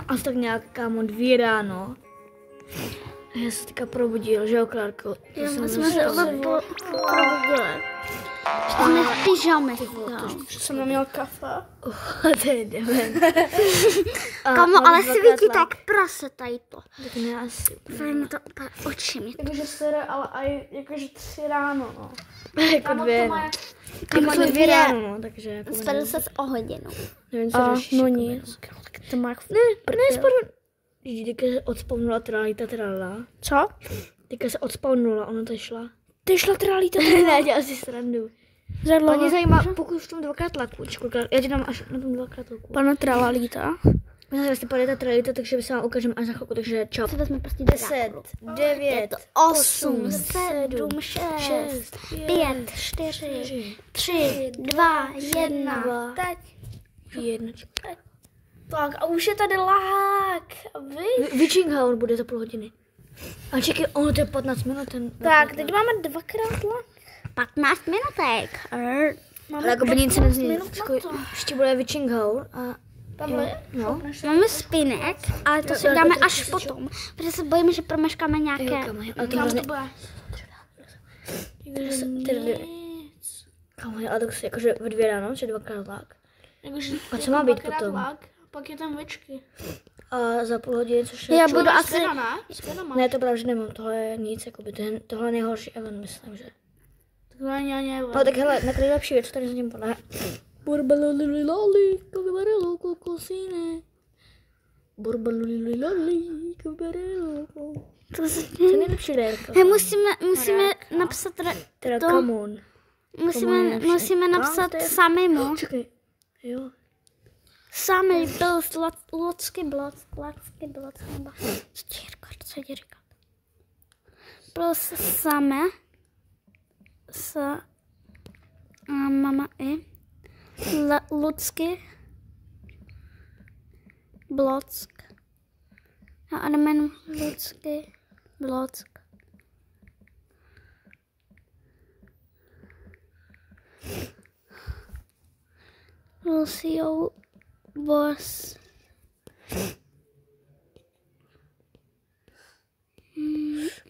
asi tak nějak, kámo, 2 ráno. A já se teďka probudil, že jo, Klárko? Já jsme se oba probudili. Jsme v pyžamech. Jsem neměl kafe. To je dement. Kamo, ale svítí tak prase tady to. Tak ne asi. Tady mi to úplně oči mi. Jakože sere, ale aj jakože 3 ráno, no. Jako 2, no. Kamo, Jako 2 2 ráno, no, takže jako Spadl se o hodinu. nevím, co řešíš. No jako nic. To má Ne, spadl. Teďka se odspawnula tralita tralala. Co? Teďka se odspawnula, ona to šla. Ty šla trálíta. Ne, dělám si srandu. Zadlova. Mě zajímá, pokud v tom 2x laku, já ti dám až na tom 2x laku. Pana tralálíta. My se vlastně padne ta tralita, takže my se vám ukážeme až za chvilku, takže čau. Co vezme prostě 10, 9, 8, 7, 6, 5, 4, 3, 2, 1. Teď. 1. Tak a už je tady lák. Vy? Witching bude za půl hodiny. A čekaj, ono to je 15 minut. Tak, teď máme 2x lák. 15 minutek. Ale jako by nic nezní. minut na to. Ještě bude Witching Hour a Tamhle. no. Máme spinek, ale to si dáme až potom, protože se bojím, že promeškáme nějaké. Ale to Kam hrozně... to bude? Kamu, ale to si jakože ve 2 ráno, že 2x lák. Jakože A co má být 2x potom? lák, pak je tam večky. A za půl hodiny, což je... Já budu asi... Spěna, ne? Spěna má. Ne, to pravda, že nemám, tohle je nic, jakoby, tohle je nejhorší event, myslím, že. Takhle nějak. No tak hele, na nejlepší věc, co tady zatím podle. Burbaluli loli, kabarelo, kokosine. Burbaluli loli, kabarelo. To Co je nejlepší dérka? He, musíme napsat Teda to, come on. musíme napsat samému. Čekaj, jo. Samý byl locky blot. Co ti říkat? Plus samé. Mama i. Lucky. Block. A jméno Lucky. Block. Lucio Boss.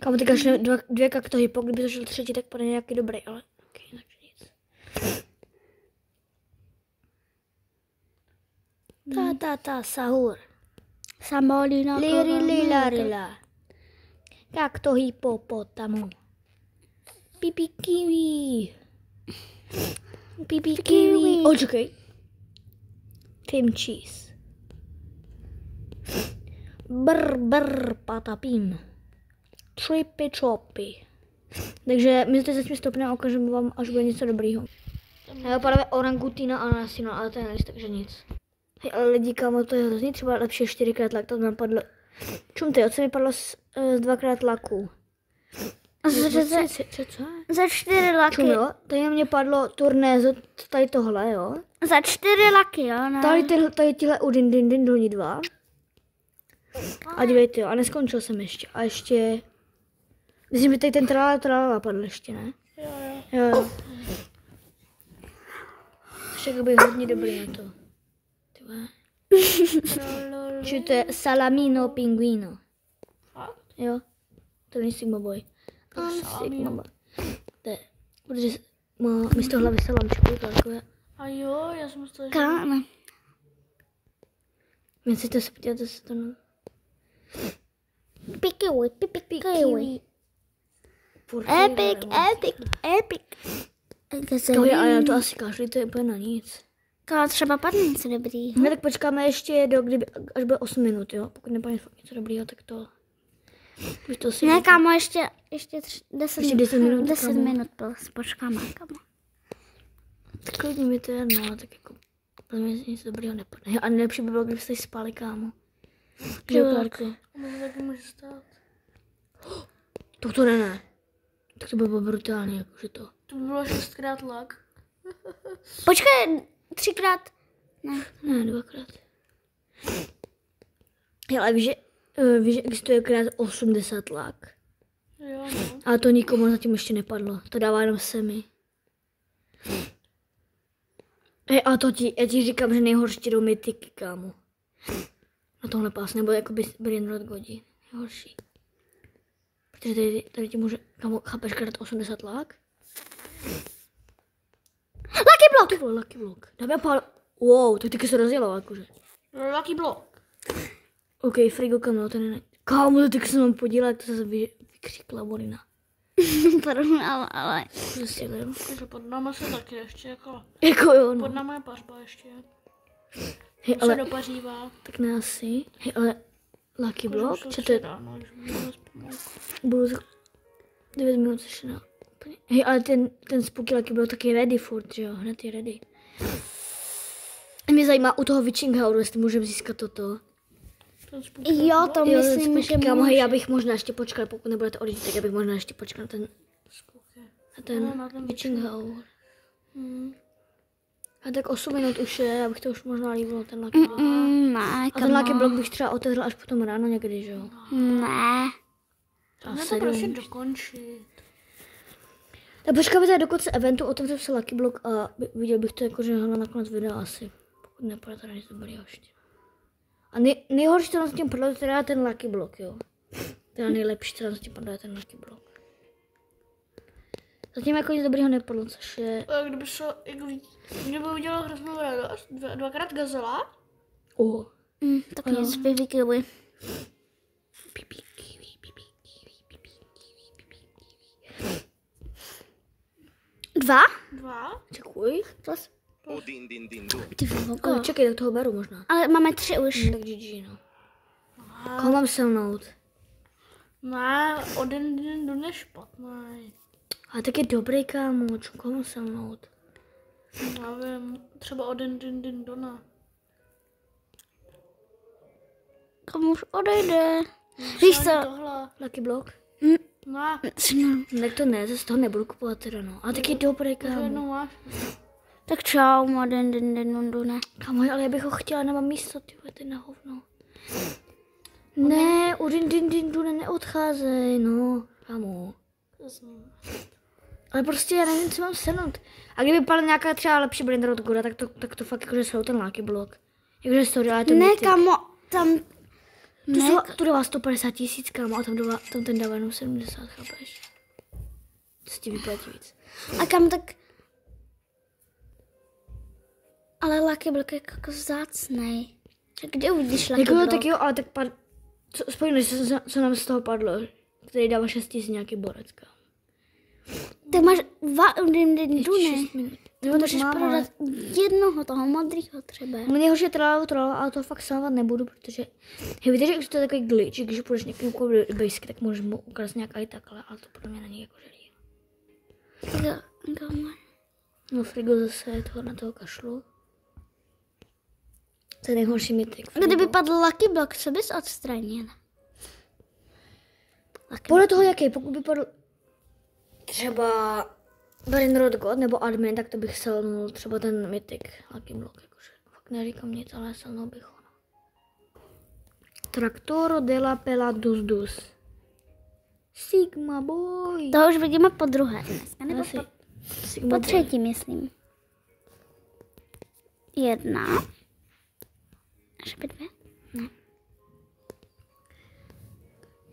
Kam ty kašle 2 kaktohypo, kdyby to šel 3, tak podle nějaký dobrý, ale okay, takže nic. Sahur. Samolina. Lila. Kaktohypopotamu. Pipi kiwi. O, čekej. Cream cheese. Brr, patapim. Trippy choppy. Takže my to zatím stopneme a ukážeme vám, až bude něco dobrýho. Já právě orangutina a ananasino, ale to je nic, takže nic. Hej, ale lidi, kámo, to je hrozně třeba lepší 4x lak, to nám padlo. Čum ty, co mi padlo z 2x laků? Za 4 laky. Čum, jo? Tady na mě padlo turnézo, tady tohle, jo? Za 4 laky, jo? Ne? Tady tyhle u din dolní 2. A dívejte, jo, a neskončil jsem ještě. A ještě... Myslím, že tady ten tralala padl ještě, ne? Jo. Však by hodně dobrý na to. Či to je salamino pinguino. Jo, to není Sigma Boy. Sigma Boy. To je, protože má místo hlavy salamčku, takové. A jo, já jsem to... Káme. Mě si to se podívat, to se to... Pikiwi. Epic. Tohle, ale na to asi kašli, to je úplně na nic. Káme, třeba padne něco dobrý. No tak počkáme ještě až bude 8 minut, jo? Pokud nepadne fakt něco dobrýho, tak to... Ne, kámo, ještě 10 minut. 10 minut počkáme, kámo. Tak klidně mi to je jedno, tak jako... Podle mě nic dobrýho nepadne. A nejlepší by bylo, kdybyste spali, kámo. Jo, Klárko. Možná taky může stát. To ne. Tak to by bylo brutální, jakože to. To by bylo 6x lak. Počkej, 3x. Ne, 2x. Ale víš, že existuje krát 80 lak. Jo, no. Ale to nikomu zatím ještě nepadlo. To dává jenom semi. A já ti říkám, že nejhorší jdou mytiky, kámo. na tohle pás, nebo jakoby Brain Rot godí. Je horší. Protože tady ti může, kamo, chápeš, krát 80 lák? Lucky Block! Ty vole, Lucky Block. Dáme pár... Wow, to taky se rozjelo, jakože. Lucky Block. OK, Frigo, kamo, to ne... Kámo, to taky se mám podílet, to se vykřikla Borina. Pardon, ale... Prostě vím. Takže pod náma se taky ještě jako... Jako jo, no. Pod náma je pařba ještě. Hej, Se ale... dopařívá. Tak ne asi. Hej, ale... Lucky Block? Co to je? No, když budu zpomalku. Budu za 9 minut ještě na... Hej, ale ten spooky Lucky Block taky ready furt, že jo? Hned je ready. Mě zajímá u toho Witching Houru, jestli můžeme získat toto. Jo, to myslím, že kámo, může. hej, já bych možná ještě počkal, pokud nebudete odejít, tak já bych možná ještě počkal na ten Witching Hour. A tak 8 minut už je, já bych to už možná líbilo, ten Lucky Block. Ne, A ten Lucky Block bych třeba otevřela až potom ráno někdy, že jo? Ne. A to prostě dokončit. Tak počkáme tady do konce eventu, otevřu se Lucky Block a viděl bych to jako, že hned nakonec videa asi. Pokud nepůjde tady nic dobrýho ještě. A nejhorší, co nám s tím prodal, teda ten Lucky Block, jo. Teda nejlepší, co nám s tím prodal, ten Lucky Block. Zatím jako nic dobrýho nepadlo, což je... Kdyby se, jako mě by udělalo hroznou radost, dvakrát gazela. Tak nic, vyvíkili. Dva? Čekuj. Ty vole. Čekej, tak toho beru možná. Ale máme 3 už. Tak GG, no. Koho mám selnout? Ne, jeden den je špatný. Ale tak je dobrý, kámo, koho mám selnout? Já vím, třeba jeden den Dona. Komu už odejde? Víš co? Tohle. Lucky Block? Ne, Tak to ne, zase toho nebudu kupovat teda, no. Ale tak je dobrý, to kámo. jednou máš. Tak čau, má den. Kámo, ale já bych ho chtěla, nemám místo, ty vole, ty na hovno. Ne, u din, neodcházej, no, kámo. Ale prostě já nevím, co mám senout. A kdyby padla nějaká třeba lepší Brain Rot Goda, tak to fakt jakože jsou ten Lucky Block. Jakože sorry, ale to Ne, mythic. kamo, tam... Tu dává 150 000, kámo, a tam ten dává jenom 70, chápeš? To si ti vyplatí víc. A kam tak... Ale Lucky Block je jako vzácnej. Tak kde uvidíš Lucky Jako, Block? tak jo, ale tak spojíme, co nám z toho padlo, který dává 6 000 nějaký borec, kámo. Tak máš din, 6 minut. No, můžeš prodat jednoho toho modrýho třeba. Mně hoře trvalo, ale to fakt sávat nebudu, protože... Hej, víte, že už to je takový glitch, když půjdeš někým koupit basic, tak můžeš mu ukázat nějak i takhle, ale to pro mě není jako želí. No Frigo zase toho na toho kašlu. To je nejhorší mythic. Kdyby padl Lucky Block, co bys odstranil? Podle toho jaký, pokud by padl třeba Brain Rot God nebo Admin, tak to bych selnul třeba ten mythic Lucky Block, jakože fakt neříkám nic, ale selnul bych ho. Traktoro della Pela Dus. Sigma boy. To už vidíme po druhé dneska, nebo Asi po Sigma boy. třetí, myslím. 1. Až by 2? Ne.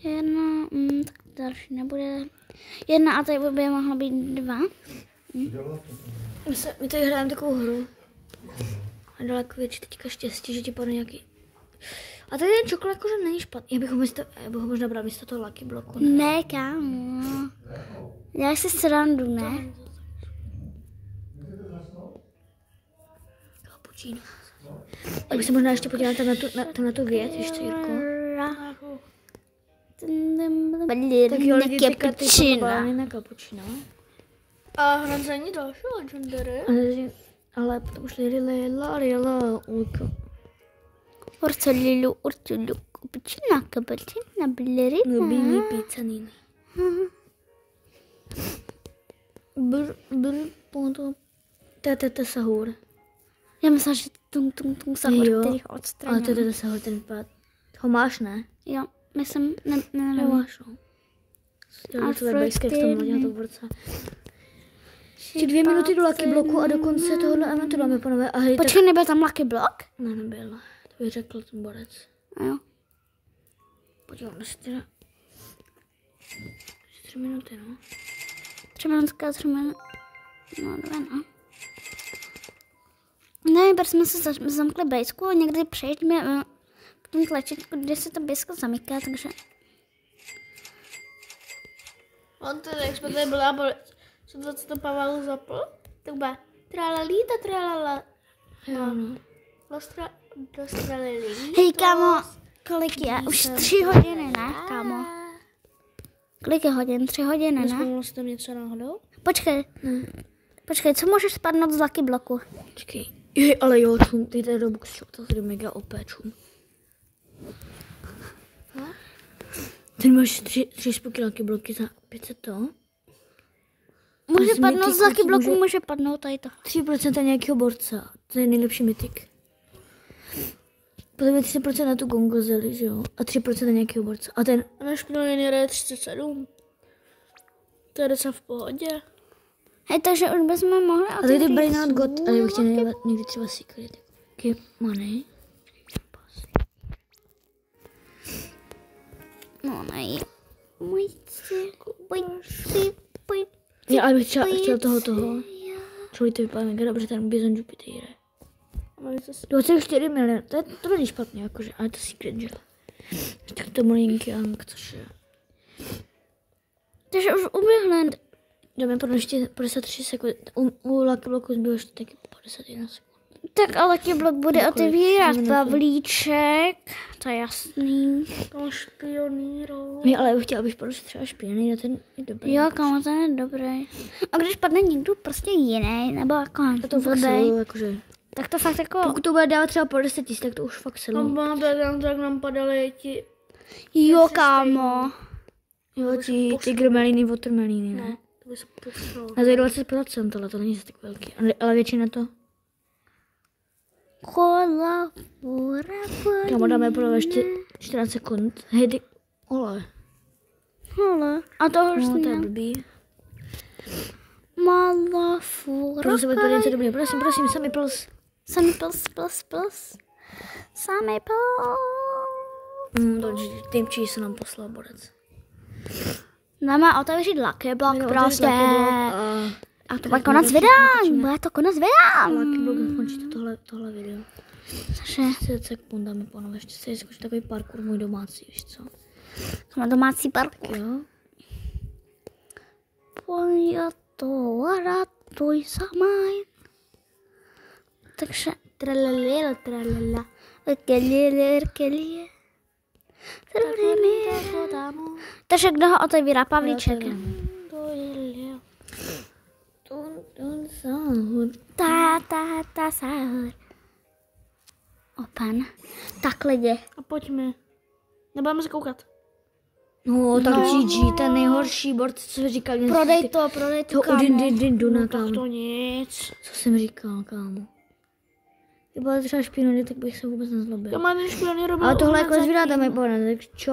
1, tak další nebude. 1 a tady by mohlo být 2. My tady hrajeme takovou hru. A daleko větší teďka štěstí, že ti padne nějaký... A tady ten čokolád jakože není špatný. Já bych ho možná bral místo toho Lucky Blocku. Ne, kámo. Já si srandu, ne? Cappuccino. Já bych se možná ještě podívala na tu věc, ještě Jirko. Tak jo, lidi, teďka ty kopány na cappuccino. A hned za ní další legendary. Ale potom už Lila, Ulka. Orcolilu, cappuccino, ballerina. No, bílý pizzaniny. Ponto. Tete sahur. Já myslím, že tung sahur, Jo, který ho ale odstranil. tete sahur, ten pád. Ho máš, ne? Jo, myslím, ne. Máš, no. Dělám to webajské, jak to mladě na to borce. Ještě 2 minuty do Lucky Blocku a do konce tohohle eventu dáme, panové. A hej, Počkej, nebyl tam Lucky Block? Ne, nebyl. To bych řekl ten borec. A jo. Podívám se teda. 3 minuty, no. 3 minutka, 3 minuty. No, 2, no. Ne, protože jsme se zamkli bejsku a někdy přejdeme k tomu tlačítku, kde se to bejsko zamyká, takže... On to, jak jsme tady byla, co to Pavel zapl, tak bude tralalíta, tralala. Jo, no. Dostralili. Hej, kámo, kolik je? Už 3 hodiny, ne, kámo? Kolik je hodin? 3 hodiny, ne? Nespomněl jsi tam něco náhodou? Počkej. Počkej, co můžeš spadnout z Lucky bloku? Počkej. Jej, ale jo, čum, ty tady Robux shop, to tady mega OP, čum. Ten máš 3 spokylánky bloky za 500 to. Může z padnout z mytiku Lucky bloku, může- může padnout tady to. 3% nějakého borca, to je nejlepší mytik. Potom je 30% na tu gongozeli, že jo? A 3% na nějakého borce. A ten, A náš milionér je 37. To je docela v pohodě. Hej, takže už bychom mohli a tady ty otevřít Brain Out God, ale bych chtěl svůj nejde někdy třeba secret. Keep money. No ne. Můj si, pojď. Já, ale bych chtěl toho. Člověk to vypadá mega dobře, ten Bizon Jupiter. Ale to 24 milion, to není špatně, jakože, ale to secret, že? Tak to malinký Ang, což je. Takže už uběhne. Dáme podle ještě 53 sekund. U Lucky Bloku zbylo ještě taky 51 sekund. Tak a Lucky blok bude otevírat Minuty. Pavlíček. To je jasný. tam špionírou. Jo, ale chtěla bych prostě třeba špioný, ten je dobrý. Jo, kámo, ten je dobrý. A když padne někdo prostě jiný, nebo jako A to fakt blbej, selu, jakože. tak to fakt jako... Pokud to bude dávat třeba po 10 000, tak to už fakt selu. Tam tak nám padaly ti... Jo, kámo. Jo, ty grmeliny, watermeliny, ne? To by se poslalo. A za 20% tohle, to není zase tak velký. Ale většina to. Kola, Kámo, dáme podle ještě 14 sekund. Hej, ty... Ole. Hele, a to už No, to je ne. blbý. Malá fura. Prosím, bude něco dobrý. Prosím, sami plus. Sami plus. Sami plus. Tým se nám poslal borec. Dáme otevřít Lucky block Jo, prostě. A to bude konec další videa. Bude to konec videa. Lucky Block, končíte tohle video. Takže 30 sekund dáme ponové. Ještě se zkusit takový parkour můj domácí, víš co? jsme domácí parku. Jo? Pojď to ratuj samaj. Takže tralala. Kelie. Takže kdo ho otevírá? Pavlíček. Ta sahur. Open. Tak lidi. A pojďme. Nebudeme se koukat. No, tak GG, ten nejhorší board, co jsem říkal. Prodej to, To kámo. Duna, Tak kámo. to nic. Co jsem říkal, kámo. Kdyby byla třeba špinuli, tak bych se vůbec nezlobil. To má ten špionér robil. Ale tohle jako zvídáte, mi povedat, tak čo?